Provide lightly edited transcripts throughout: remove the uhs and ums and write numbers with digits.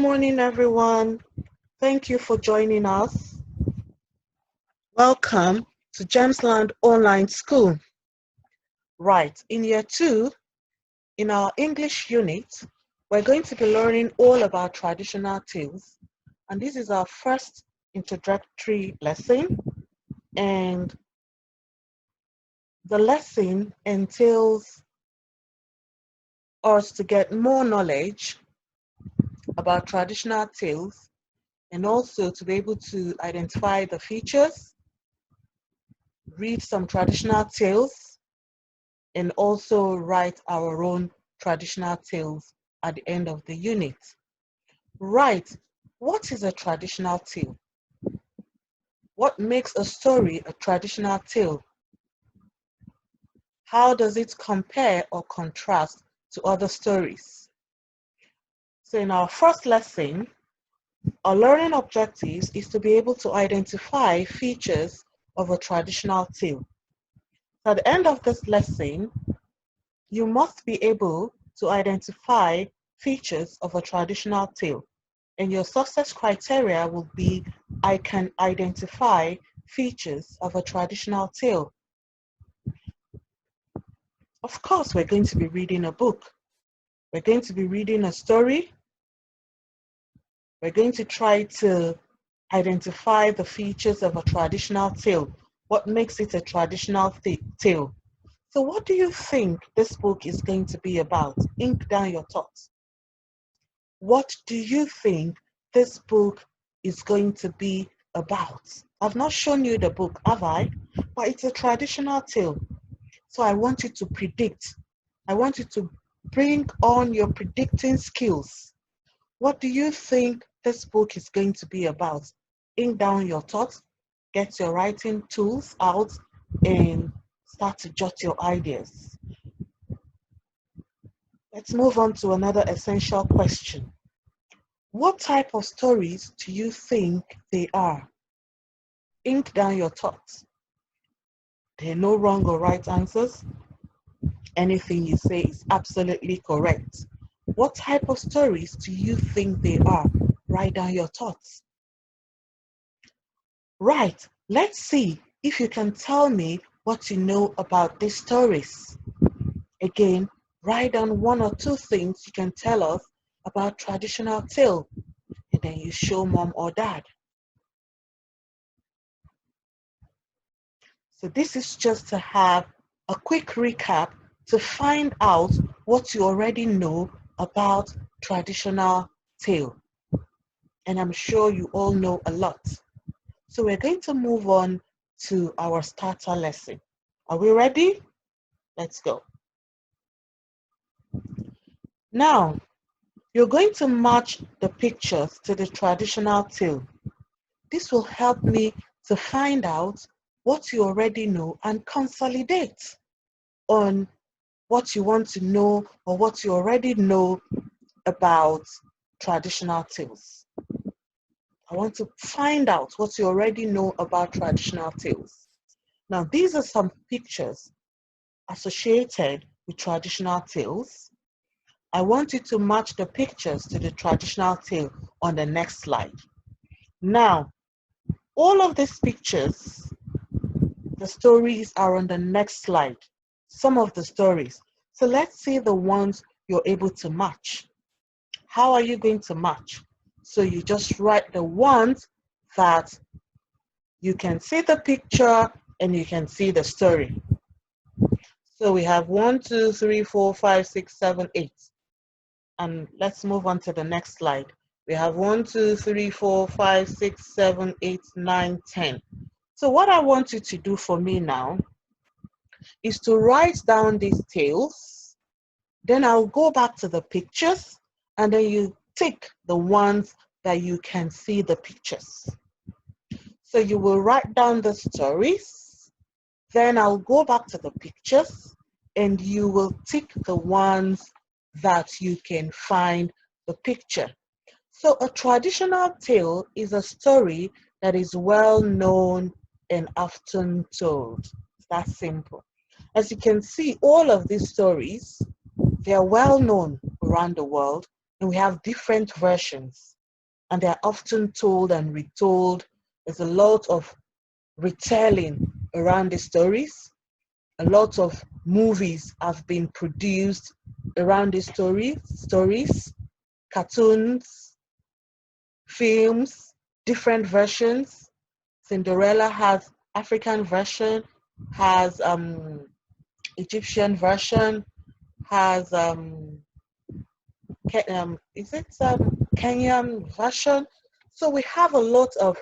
morning, everyone. Thank you for joining us. Welcome to Gemsland Online School. Right, in year 2, in our English unit, we're going to be learning all about traditional tales. And this is our first introductory lesson. And the lesson entails us to get more knowledge about traditional tales and also to be able to identify the features, read some traditional tales, and also write our own traditional tales at the end of the unit. Right, what is a traditional tale? What makes a story a traditional tale? How does it compare or contrast to other stories? So in our first lesson, our learning objectives is to be able to identify features of a traditional tale. So at the end of this lesson, you must be able to identify features of a traditional tale. And your success criteria will be, I can identify features of a traditional tale. Of course, we're going to be reading a book. We're going to be reading a story. We're going to try to identify the features of a traditional tale. What makes it a traditional tale? So what do you think this book is going to be about? Ink down your thoughts. What do you think this book is going to be about? I've not shown you the book, have I? But it's a traditional tale. So I want you to predict. I want you to bring on your predicting skills. What do you think this book is going to be about? Ink down your thoughts, get your writing tools out, and start to jot your ideas. Let's move on to another essential question. What type of stories do you think they are? Ink down your thoughts. There are no wrong or right answers. Anything you say is absolutely correct. What type of stories do you think they are? Write down your thoughts. Right, let's see if you can tell me what you know about these stories. Again, write down 1 or 2 things you can tell us about traditional tale, and then you show mom or dad. So this is just to have a quick recap to find out what you already know about traditional tale. And I'm sure you all know a lot. So we're going to move on to our starter lesson. Are we ready? Let's go. Now, you're going to match the pictures to the traditional tale. This will help me to find out what you already know and consolidate on what you want to know or what you already know about traditional tales. I want to find out what you already know about traditional tales. Now, these are some pictures associated with traditional tales. I want you to match the pictures to the traditional tale on the next slide. Now, all of these pictures, the stories are on the next slide. Some of the stories. So let's see the ones you're able to match. How are you going to match? So you just write the ones that you can see the picture and you can see the story. So we have 1, 2, 3, 4, 5, 6, 7, 8. And let's move on to the next slide. We have 1, 2, 3, 4, 5, 6, 7, 8, 9, 10. So what I want you to do for me now is to write down these tales. Then I'll go back to the pictures and then you tick the ones that you can see the pictures. So you will write down the stories. Then I'll go back to the pictures and you will tick the ones that you can find the picture. So a traditional tale is a story that is well known and often told. It's that simple. As you can see, all of these stories, they are well known around the world and we have different versions, and they're often told and retold. There's a lot of retelling around the stories. A lot of movies have been produced around the stories, cartoons, films, different versions. Cinderella has African version, has Egyptian version, has is it Kenyan version? So we have a lot of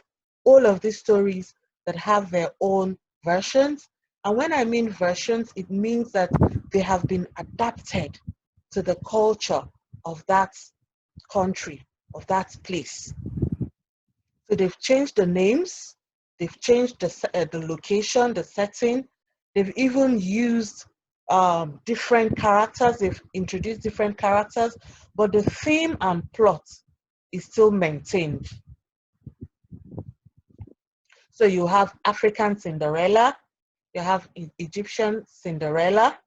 all of these stories that have their own versions. And when I mean versions, it means that they have been adapted to the culture of that country, of that place. So they've changed the names, they've changed the location, the setting. They've even used different characters. They've introduced different characters, but the theme and plot is still maintained. So you have African Cinderella, you have Egyptian Cinderella,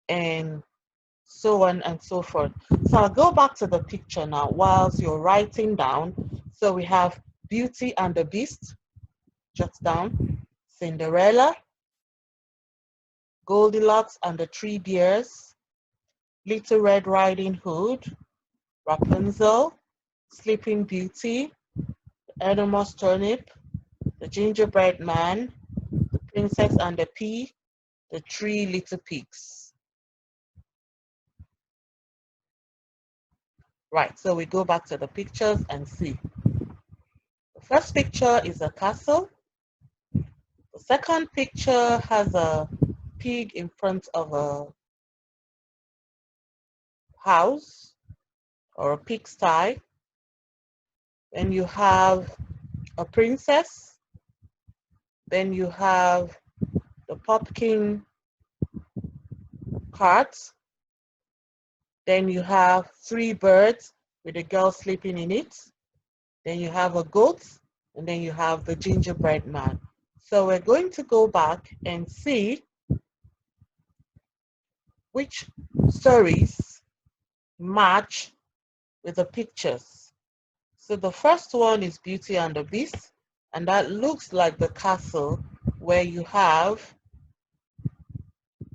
and so on and so forth. So I'll go back to the picture now whilst you're writing down. So we have Beauty and the Beast, jot down, Cinderella, Goldilocks and the Three Bears, Little Red Riding Hood, Rapunzel, Sleeping Beauty, the Enormous Turnip, the Gingerbread Man, the Princess and the Pea, the Three Little Pigs. Right, so we go back to the pictures and see. The first picture is a castle. The second picture has a pig in front of a house or a pigsty. Then you have a princess. Then you have the pumpkin cart. Then you have three birds with a girl sleeping in it. Then you have a goat, and then you have the gingerbread man. So we're going to go back and see which stories match with the pictures. So the first one is Beauty and the Beast, and that looks like the castle where you have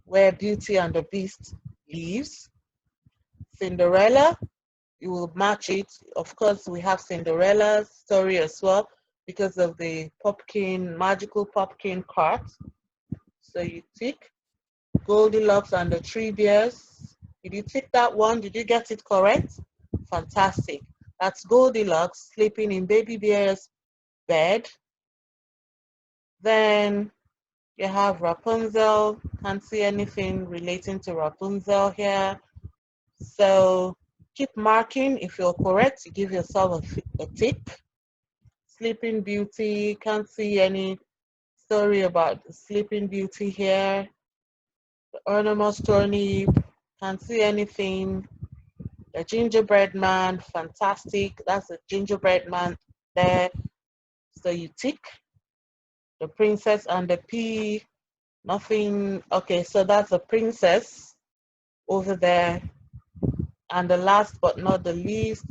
where Beauty and the Beast lives. Cinderella, you will match it. Of course, we have Cinderella's story as well because of the pumpkin, magical pumpkin cart. So you tick Goldilocks and the Three Bears. Did you tick that one? Did you get it correct? Fantastic. That's Goldilocks sleeping in Baby Bear's bed. Then you have Rapunzel. Can't see anything relating to Rapunzel here. So keep marking. If you're correct, you give yourself a tick. Sleeping Beauty, can't see any story about Sleeping Beauty here. The Enormous Turnip, can't see anything. The Gingerbread Man, fantastic. That's the Gingerbread Man there. So you tick. The Princess and the Pea, nothing. Okay, so that's a princess over there. And the last but not the least,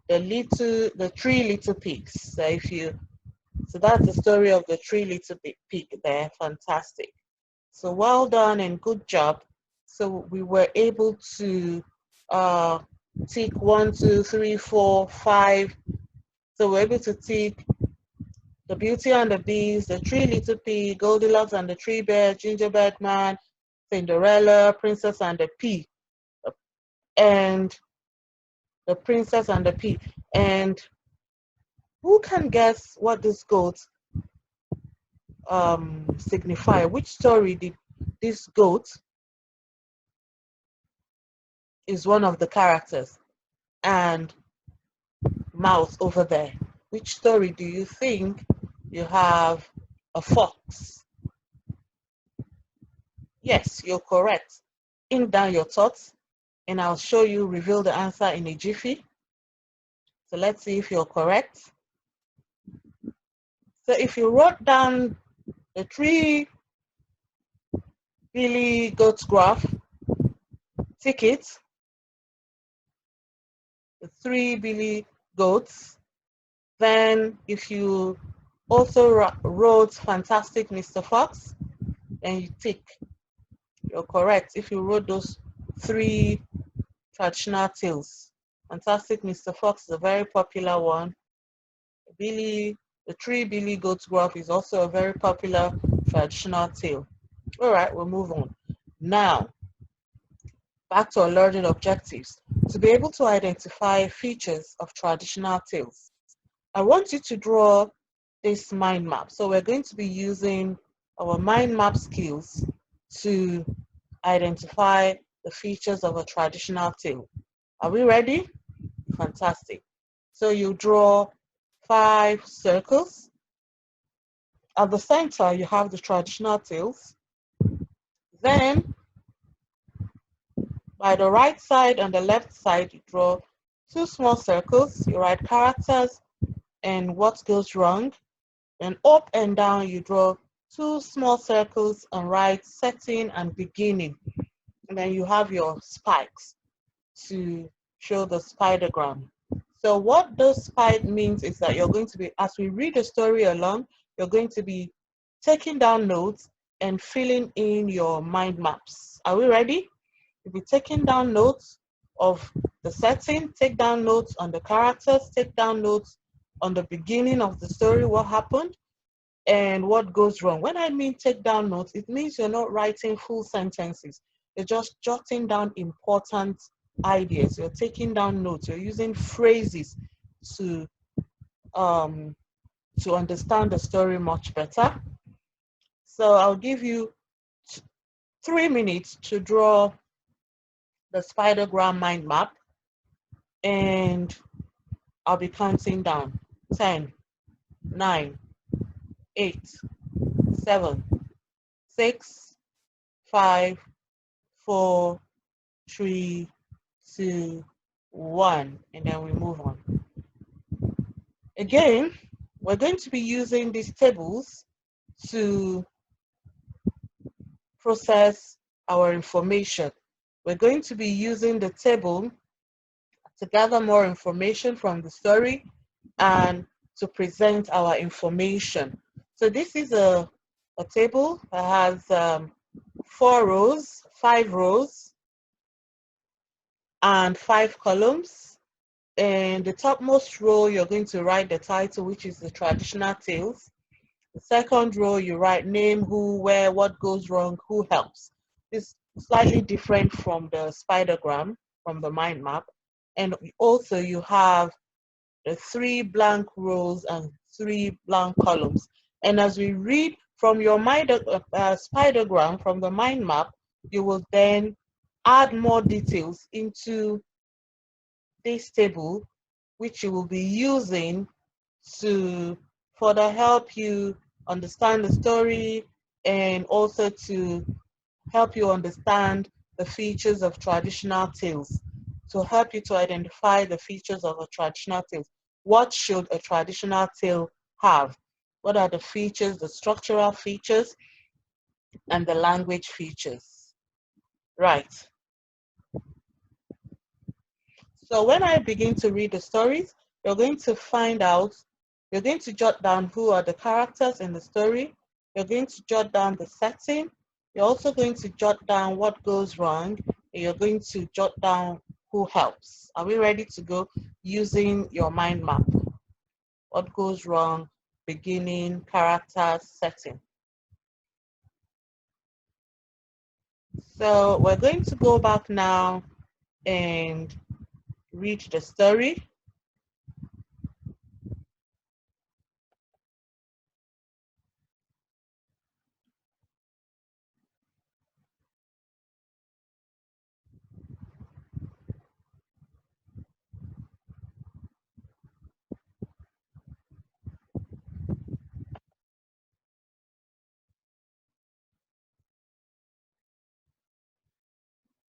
the Three Little Pigs. So that's the story of the Three Little Pig there. Fantastic. So well done and good job. So we were able to tick 1, 2, 3, 4, 5. So we're able to tick the Beauty and the Beast, the Three Little Pig, Goldilocks and the Three Bears, Gingerbread Man, Cinderella, Princess and the Pea, and the Princess and the Pea. And who can guess what this goat signify? Which story did this goat is one of the characters? And mouse over there. Which story do you think you have a fox? Yes, you're correct. Ink down your thoughts and I'll show you, reveal the answer in a jiffy. So let's see if you're correct. So if you wrote down the three Billy Goats graph, tick it. the three billy goats. Then if you also wrote Fantastic Mr. Fox, then you tick. You're correct if you wrote those three traditional tales. Fantastic Mr. Fox is a very popular one. Billy, the Three Billy Goats Gruff is also a very popular traditional tale. All right, we'll move on. Now, back to our learning objectives. To be able to identify features of traditional tales, I want you to draw this mind map. So we're going to be using our mind map skills to identify the features of a traditional tale. Are we ready? Fantastic. So you draw 5 circles. At the center, you have the traditional tales. Then, by the right side and the left side, you draw 2 small circles. You write characters and what goes wrong. Then up and down, you draw 2 small circles and write setting and beginning. And then you have your spikes to show the spidergram. So what those spikes means is that you're going to be, as we read the story along, you're going to be taking down notes and filling in your mind maps. Are we ready? You'll be taking down notes of the setting, take down notes on the characters, take down notes on the beginning of the story, what happened, and what goes wrong. When I mean take down notes, it means you're not writing full sentences. You're just jotting down important ideas. You're taking down notes. You're using phrases to understand the story much better. So I'll give you 3 minutes to draw the spidergram mind map, and I'll be counting down. 10, 9, 8, 7, 6, 5, 4, 3, 2, 1, and then we move on. Again, we're going to be using these tables to process our information. We're going to be using the table to gather more information from the story and to present our information. So this is a table that has 4 rows, 5 rows, and 5 columns. And the topmost row, you're going to write the title, which is the traditional tales. The second row, you write name, who, where, what goes wrong, who helps. It's slightly different from the spidergram, from the mind map. And also you have the 3 blank rows and 3 blank columns. And as we read from your spidergram, from the mind map, you will then add more details into this table, which you will be using to further help you understand the story and also to help you understand the features of traditional tales, to help you to identify the features of a traditional tale. What should a traditional tale have? What are the features, the structural features, and the language features? Right. So when I begin to read the stories, you're going to find out, you're going to jot down who are the characters in the story. You're going to jot down the setting. You're also going to jot down what goes wrong. And you're going to jot down who helps. Are we ready to go using your mind map? What goes wrong, beginning, characters, setting. So we're going to go back now and read the story.